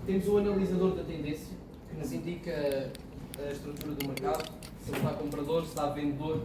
Temos o analisador da tendência, que nos indica a estrutura do mercado, se ele está comprador, se está vendedor,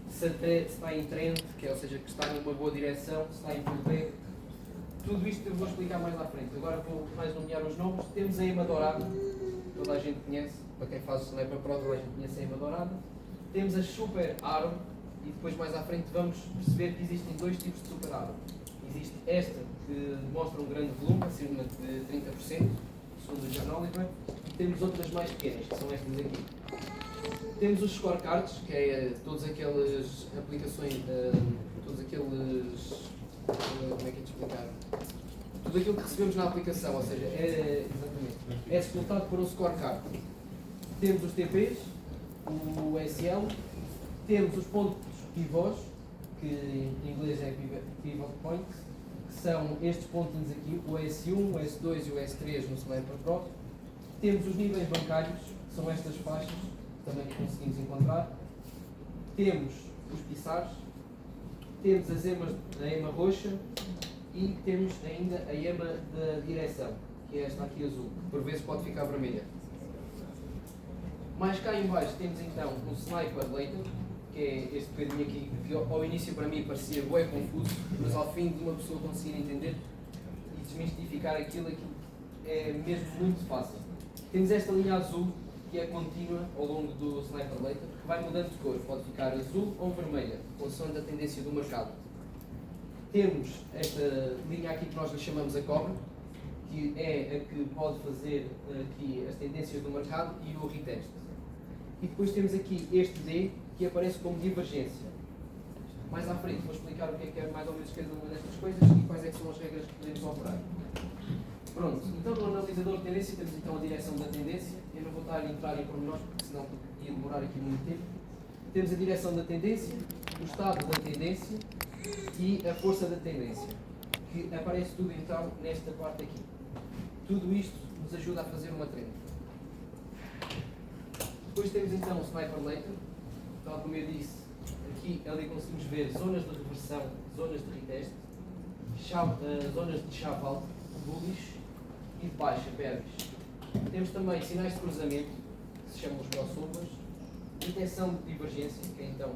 se está em trend, que é, ou seja, que está numa boa direção, se está em pullback. Tudo isto eu vou explicar mais à frente. Agora vou mais nomear os nomes. Temos a EMA dourada, toda a gente conhece, para quem faz o Sniper Pro, toda a gente conhece a EMA dourada. Temos a Super Arrow, e depois mais à frente vamos perceber que existem dois tipos de Super Arrow. Existe esta, que mostra um grande volume, acima de 30%, segundo o John Oliver, e temos outras mais pequenas, que são estas aqui. Temos os scorecards, que é todas aquelas aplicações, todos aqueles, como é que é de explicar? Tudo aquilo que recebemos na aplicação, ou seja, é executado por um scorecard. Temos os TPs, o SL, temos os pontos pivots, que em inglês é pivot points, que são estes pontinhos aqui, o S1, o S2 e o S3 no Sniper Pro. Temos os níveis bancários, que são estas faixas, também que conseguimos encontrar. Temos os pissars, temos a EMA roxa e temos ainda a EMA da direção, que é esta aqui azul, que por vezes pode ficar vermelha. Mais cá em baixo temos então o Sniper Later, que é este bocadinho aqui, que ao início para mim parecia bué confuso, mas ao fim de uma pessoa conseguir entender e desmistificar aquilo é mesmo muito fácil. Temos esta linha azul, que é contínua ao longo do Sniper Later, que vai mudando de cor, pode ficar azul ou vermelha, consoante a tendência do mercado. Temos esta linha aqui que nós lhe chamamos a cobra, que é a que pode fazer aqui as tendências do mercado e o retest. E depois temos aqui este D, que aparece como divergência. Mais à frente vou explicar o que é mais ou menos cada uma destas coisas e quais é que são as regras que podemos operar. Pronto, então no analisador de tendência temos então a direção da tendência. Eu não vou estar a entrar em pormenores porque senão ia demorar aqui muito tempo. Temos a direção da tendência, o estado da tendência e a força da tendência, que aparece tudo então nesta parte aqui. Tudo isto nos ajuda a fazer uma trend. Depois temos então o Sniper Later, tal como eu disse, aqui ali conseguimos ver zonas de reversão, zonas de retest, zonas de chave alta, bullish e de baixa, bearish. Temos também sinais de cruzamento, que se chamam os crossovers, detecção de divergência, que é então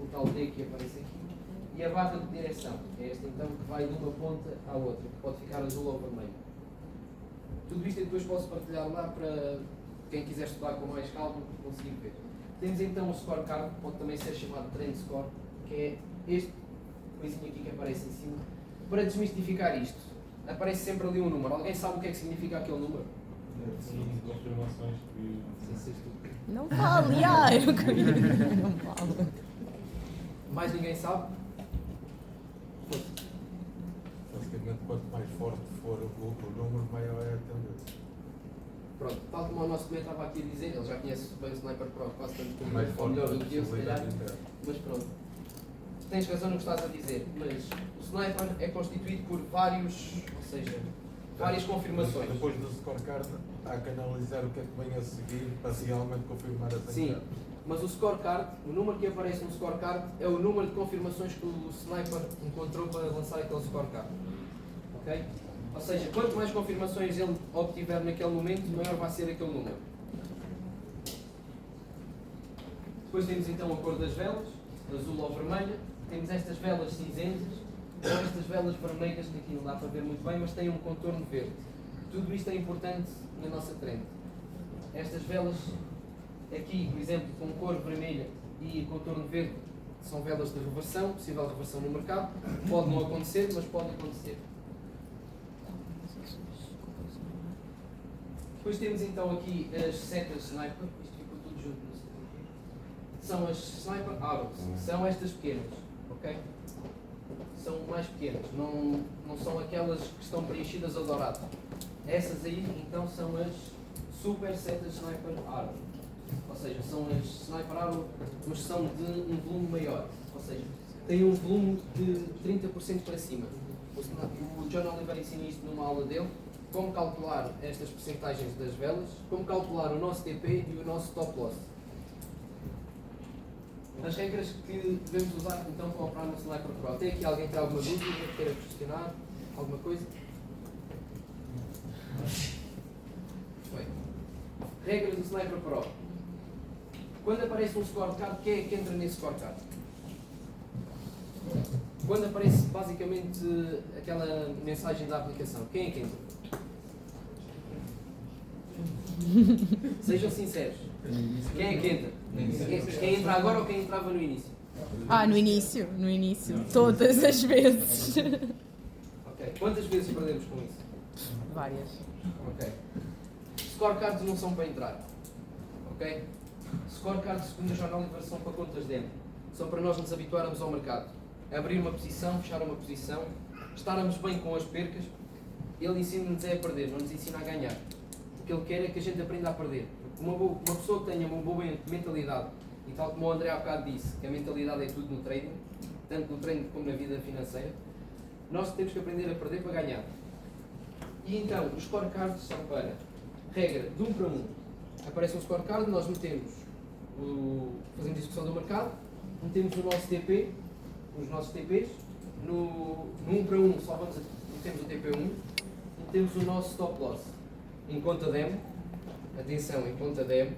o tal D que aparece aqui, e a barra de direção, que é esta então que vai de uma ponta à outra, que pode ficar azul ou vermelho. Tudo isto eu depois posso partilhar lá para quem quiser estudar com mais calma conseguir ver. Temos então o scorecard, que pode também ser chamado trend score, que é este coisinho aqui que aparece em cima. Para desmistificar isto, aparece sempre ali um número. Alguém sabe o que é que significa aquele número? Confirmações que... Não fale, eu queria dizer, não falo. Mais ninguém sabe? Basicamente, quanto mais forte for o número, maior é a tendência. Pronto, tal como o nosso colega estava aqui a dizer, ele já conhece bem o Sniper Pro, quase tanto como Mais ou forte melhor a do que eu, se calhar. possibilidade. Mas pronto, tens razão no que estás a dizer, mas o Sniper é constituído por vários, ou seja, várias confirmações. Depois do scorecard, há que analisar o que é que vem a seguir para realmente confirmar a Sim, tendência. mas o scorecard, o número que aparece no scorecard é o número de confirmações que o Sniper encontrou para lançar aquele scorecard. Ok? Ou seja, quanto mais confirmações ele obtiver naquele momento, maior vai ser aquele número. Depois temos então a cor das velas, azul ou vermelha. Temos estas velas cinzentas, ou estas velas vermelhas, que aqui não dá para ver muito bem, mas têm um contorno verde. Tudo isto é importante na nossa trend. Estas velas aqui, por exemplo, com cor vermelha e contorno verde, são velas de reversão, possível reversão no mercado. Pode não acontecer, mas pode acontecer. Depois temos então aqui as setas Sniper, isto ficou tudo junto, não sei porquê. São as Sniper Arrows, são estas pequenas, ok? São mais pequenas, não são aquelas que estão preenchidas a dourado. Essas aí então são as Super Setas Sniper Arrow, ou seja, são as Sniper Arrow, mas são de um volume maior, ou seja, têm um volume de 30% para cima. O John Oliver ensina isto numa aula dele, como calcular estas percentagens das velas, como calcular o nosso TP e o nosso stop loss. As regras que devemos usar então para operar no Sniper Pro. Tem aqui alguém que tem alguma dúvida, queira questionar, alguma coisa? Regra do Sniper Pro. Quando aparece um scorecard, quem é que entra nesse scorecard? Quando aparece basicamente aquela mensagem da aplicação, quem é que entra? Sejam sinceros. Quem é que entra? Quem entra agora ou quem entrava no início? No início. Todas as vezes. Ok. Quantas vezes perdemos com isso? Várias. Ok. Scorecards não são para entrar. Ok? Scorecards, segundo a John Oliver, são para contas dentro. São para nós nos habituarmos ao mercado. Abrir uma posição, fechar uma posição, estarmos bem com as percas. Ele ensina-nos a perder, não nos ensina a ganhar. O que ele quer é que a gente aprenda a perder. Porque uma pessoa que tenha uma boa mentalidade, e tal como o André há bocado disse, que a mentalidade é tudo no trading, tanto no trading como na vida financeira, nós temos que aprender a perder para ganhar. E então, os scorecards são para regra de 1 para 1. Aparece um scorecard, nós fazemos discussão do mercado, metemos o nosso TP, os nossos TPs, no 1 para 1 só metemos o TP1, metemos o nosso stop loss em conta demo, atenção, em conta demo,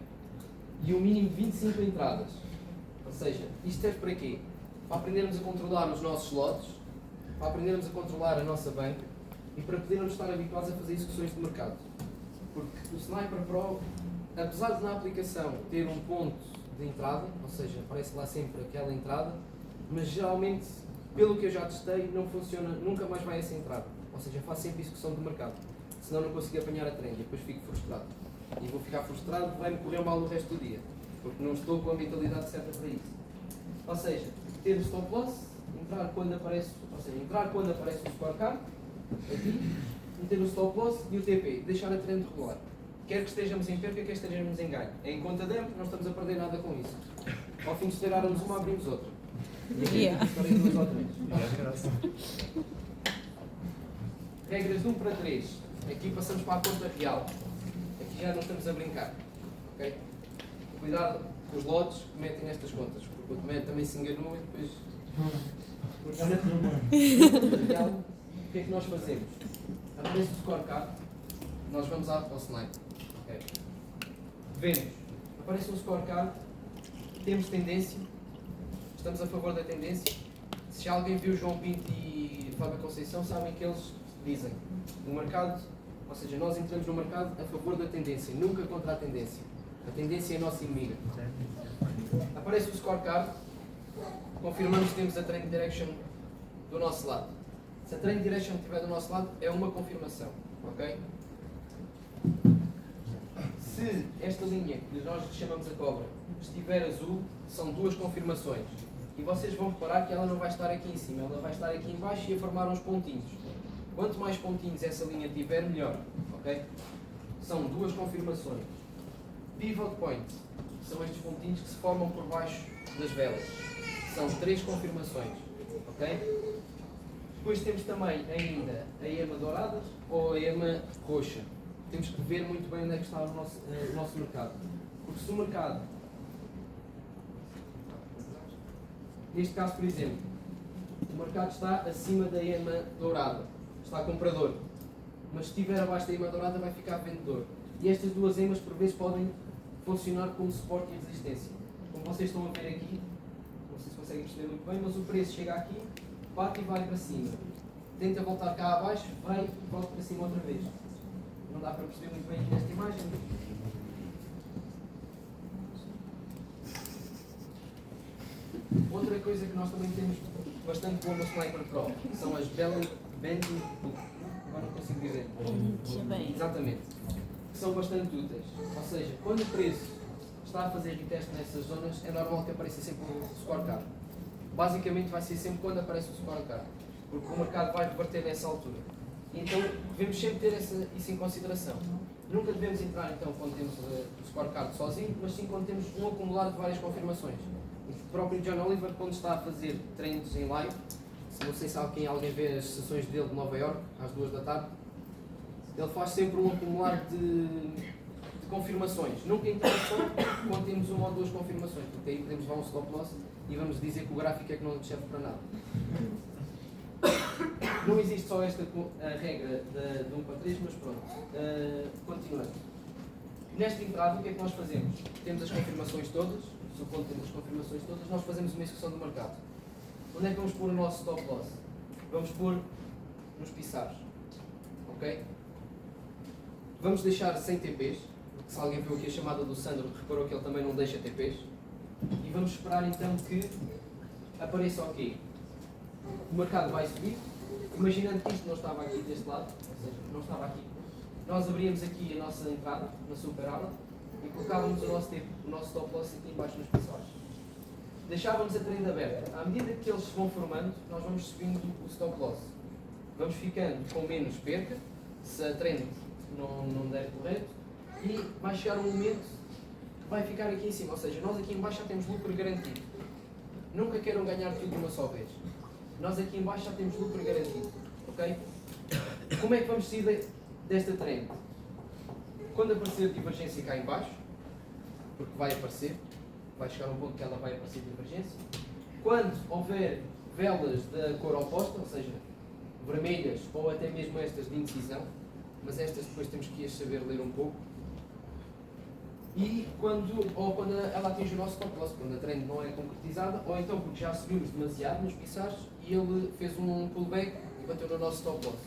e o mínimo de 25 entradas. Ou seja, isto serve para quê? Para aprendermos a controlar os nossos lotes, para aprendermos a controlar a nossa banca e para podermos estar habituados a fazer execuções de mercado. Porque o Sniper Pro, apesar de na aplicação ter um ponto de entrada, ou seja, aparece lá sempre aquela entrada, mas geralmente, pelo que eu já testei, não funciona, nunca mais vai essa entrada. Ou seja, faço sempre execução de mercado, senão não consigo apanhar a trend e depois fico frustrado. E vou ficar frustrado, vai-me correr mal o resto do dia, porque não estou com a mentalidade certa para isso. Ou seja, ter o stop loss, entrar quando aparece o scorecard, aqui, meter o stop loss e o TP, deixar a trend regular. Quer que estejamos em perca, quer que estejamos em ganho. Em conta demo, não estamos a perder nada com isso. Ao fim de estourarmos uma, abrimos outra. E aqui, estourei duas ou três. Regras de 1 para 3. Aqui passamos para a conta real. Aqui já não estamos a brincar. Okay? Cuidado com os lotes que metem nestas contas, porque o Tomé também se enganou e depois. Real, o que é que nós fazemos? Aparece o scorecard, nós vamos ao sniper. Okay? Vemos, aparece um scorecard, temos tendência, estamos a favor da tendência. Se alguém viu João Pinto e Fábio Conceição, sabem que eles dizem no mercado, ou seja, nós entramos no mercado a favor da tendência, nunca contra a tendência. A tendência é a nossa inimiga. Aparece o scorecard, confirmamos que temos a trend direction do nosso lado. Se a trend direction estiver do nosso lado, é uma confirmação, ok? Se esta linha, que nós chamamos a cobra, estiver azul, são duas confirmações. E vocês vão reparar que ela não vai estar aqui em cima, ela vai estar aqui em baixo e a formar uns pontinhos. Quanto mais pontinhos essa linha tiver, melhor, ok? São duas confirmações. Pivot point, são estes pontinhos que se formam por baixo das velas. São 3 confirmações, ok? Depois temos também ainda a EMA dourada ou a EMA roxa. Temos que ver muito bem onde é que está o nosso mercado. Porque se o mercado, neste caso por exemplo, o mercado está acima da EMA dourada, está comprador. Mas se estiver abaixo da EMA dourada vai ficar vendedor. E estas duas EMAs por vezes podem funcionar como suporte e resistência. Como vocês estão a ver aqui, não sei se conseguem perceber muito bem, mas o preço chega aqui, bate e vai para cima. Tenta voltar cá abaixo, vai e volta para cima outra vez. Não dá para perceber muito bem aqui nesta imagem. Outra coisa que nós também temos bastante boa no Sniper Pro são as Bending Hook. Agora não consigo dizer. Exatamente. Que são bastante úteis. Ou seja, quando o preço está a fazer reteste nessas zonas, é normal que apareça sempre o scorecard. Basicamente vai ser sempre quando aparece o scorecard, porque o mercado vai reverter nessa altura. Então devemos sempre ter isso em consideração. Nunca devemos entrar então quando temos o scorecard sozinho, mas sim quando temos um acumulado de várias confirmações. O próprio John Oliver, quando está a fazer treinos em live, não sei se alguém vê as sessões dele de Nova York, às 2 da tarde, ele faz sempre um acumulado de confirmações. Nunca entra só quando temos uma ou duas confirmações, porque aí podemos levar um stop loss e vamos dizer que o gráfico é que não serve para nada. Não existe só esta regra de 1 para 3, mas pronto. Continuando. Nesta entrada, o que é que nós fazemos? Temos as confirmações todas, supondo que temos as confirmações todas, nós fazemos uma execução do mercado. Onde é que vamos pôr o nosso stop loss? Vamos pôr nos pissares. Ok? Vamos deixar sem TPs, porque se alguém viu aqui a chamada do Sandro, reparou que ele também não deixa TPs. E vamos esperar então que apareça o quê? O mercado vai subir, imaginando que isto não estava aqui deste lado, ou seja, não estava aqui. Nós abríamos aqui a nossa entrada, na super aula, e colocávamos o nosso stop loss aqui embaixo nos pissares. Deixávamos a trend aberta. À medida que eles se vão formando, nós vamos subindo o stop loss. Vamos ficando com menos perca, se a trend não der correto, e vai chegar um momento que vai ficar aqui em cima. Ou seja, nós aqui em baixo já temos lucro garantido. Nunca queiram ganhar tudo de uma só vez. Nós aqui em baixo já temos lucro garantido. Ok? Como é que vamos sair desta trend? Quando aparecer divergência cá em baixo, porque vai aparecer, vai chegar um ponto que ela vai aparecer divergência. Quando houver velas da cor oposta, ou seja, vermelhas ou até mesmo estas de indecisão, mas estas depois temos que as saber ler um pouco. E quando ela atinge o nosso stop loss, quando a trend não é concretizada, ou então porque já subimos demasiado nos pissares e ele fez um pullback e bateu no nosso stop loss.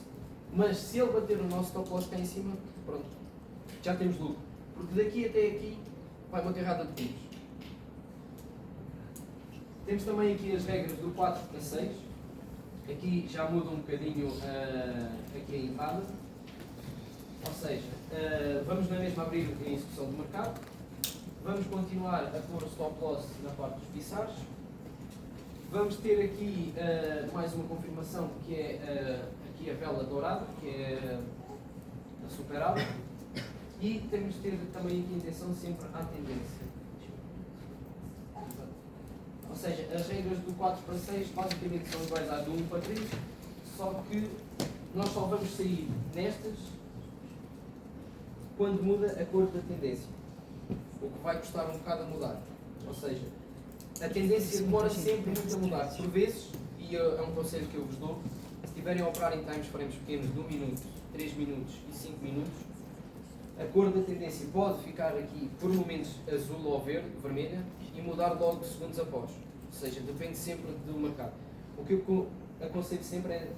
Mas se ele bater no nosso stop loss cá em cima, pronto, já temos lucro. Porque daqui até aqui vai uma carrada de pontos. Temos também aqui as regras do 4 para 6. Aqui já muda um bocadinho aqui a entrada. Ou seja, vamos na mesma abrir a execução do mercado. Vamos continuar a pôr o stop loss na parte dos pissares. Vamos ter aqui mais uma confirmação que é aqui a vela dourada, que é a superada. E temos de ter também aqui a intenção sempre à tendência. Ou seja, as regras do 4 para 6 basicamente são iguais à do 1 para 3, só que nós só vamos sair nestas quando muda a cor da tendência. O que vai custar um bocado a mudar. Ou seja, a tendência demora sempre muito a mudar. Por vezes, e é um conselho que eu vos dou, se estiverem a operar em frames pequenos de 1 minuto, 3 minutos e 5 minutos, a cor da tendência pode ficar aqui por momentos azul ou verde, vermelha, e mudar logo segundos após. Ou seja, depende sempre do mercado. O que eu aconselho sempre é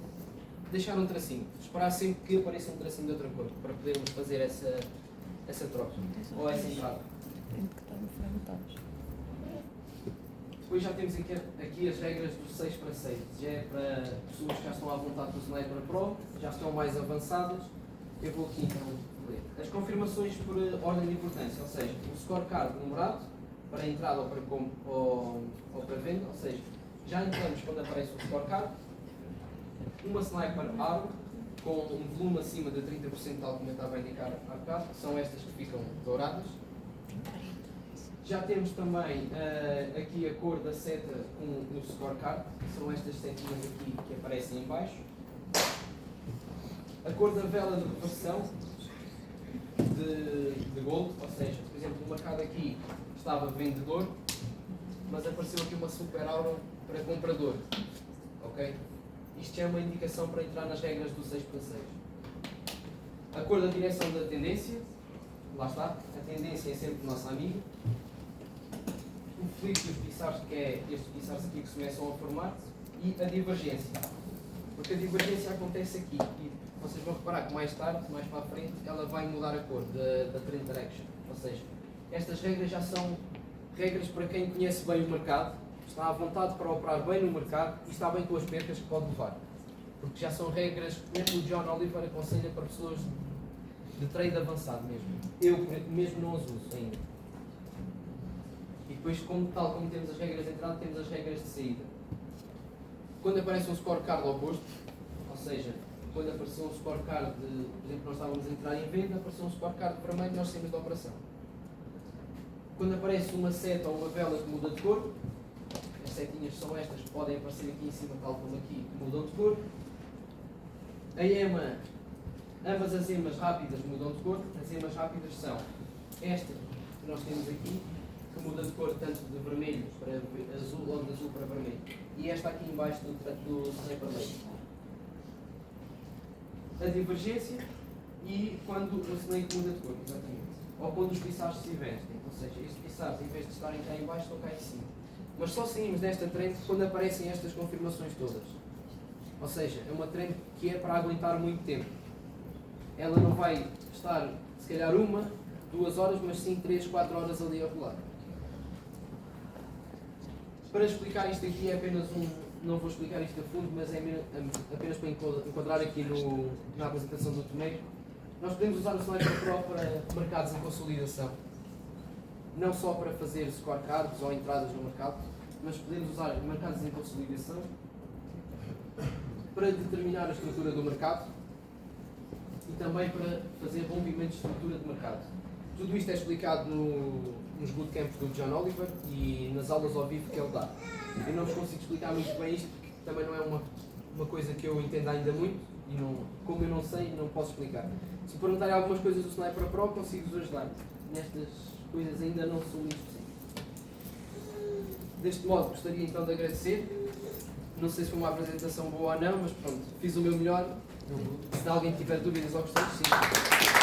deixar um tracinho, esperar sempre que apareça um tracinho de outra cor, para podermos fazer essa troca, ou essa entrada. Depois já temos aqui as regras do 6 para 6, já é para pessoas que já estão à vontade do Sniper Pro, já estão mais avançadas. Eu vou aqui então ler. As confirmações por ordem de importância, ou seja, o scorecard numerado, para entrada ou para compra ou para venda, ou seja, já entramos quando aparece o scorecard, uma Sniper Arm com um volume acima de 30%, tal como eu estava a indicar há bocado, que são estas que ficam douradas. Já temos também aqui a cor da seta com o scorecard, que são estas setinhas aqui que aparecem em baixo. A cor da vela de reversão de gold, ou seja, por exemplo, o mercado aqui estava vendedor, mas apareceu aqui uma super aura para comprador. Ok? Isto já é uma indicação para entrar nas regras do 6 para 6. A cor da direção da tendência, lá está, a tendência é sempre nossa amiga. O flip dos pissares, que é estes pissares aqui que se começam a formar, e a divergência. Porque a divergência acontece aqui, e vocês vão reparar que mais tarde, mais para a frente, ela vai mudar a cor da trend direction. Ou seja, estas regras já são regras para quem conhece bem o mercado, está à vontade para operar bem no mercado e está bem com as percas que pode levar. Porque já são regras que mesmo o John Oliver aconselha para pessoas de trade avançado mesmo. Eu mesmo não as uso ainda. E depois, tal como temos as regras de entrada, temos as regras de saída. Quando aparece um scorecard oposto, ou seja, quando apareceu um scorecard, por exemplo, nós estávamos a entrar em venda, apareceu um scorecard vermelho, nós saímos da operação. Quando aparece uma seta ou uma vela que muda de cor, as setinhas são estas que podem aparecer aqui em cima, tal como aqui, que mudam de cor. A EMA, ambas as EMAs rápidas mudam de cor. As EMAs rápidas são esta que nós temos aqui, que muda de cor tanto de vermelho para azul ou de azul para vermelho. E esta aqui em baixo do Sniper Lake. A divergência e quando o Snake muda de cor, exatamente. ou quando os pissarros se investem. Ou seja, estes pissarros, em vez de estarem cá em baixo, estão cá em cima. Mas só saímos desta trend quando aparecem estas confirmações todas. Ou seja, é uma trend que é para aguentar muito tempo. Ela não vai estar, se calhar, 1, 2 horas, mas sim 3, 4 horas ali a rolar. Para explicar isto aqui é apenas não vou explicar isto a fundo, mas é apenas para enquadrar aqui na apresentação do Tomé. Nós podemos usar o Sniper Pro para mercados em consolidação. Não só para fazer scorecards ou entradas no mercado, mas podemos usar mercados em consolidação para determinar a estrutura do mercado e também para fazer rompimento de estrutura de mercado. Tudo isto é explicado nos bootcamps do John Oliver e nas aulas ao vivo que ele dá. Eu não vos consigo explicar muito bem isto, porque também não é uma coisa que eu entendo ainda muito e como eu não sei, não posso explicar. Se me perguntarem algumas coisas do Sniper Pro, consigo-vos ajudar. Nestas coisas ainda não sou muito específico. Deste modo, gostaria então de agradecer. Não sei se foi uma apresentação boa ou não, mas pronto, fiz o meu melhor. Se alguém tiver dúvidas ou questões, sim.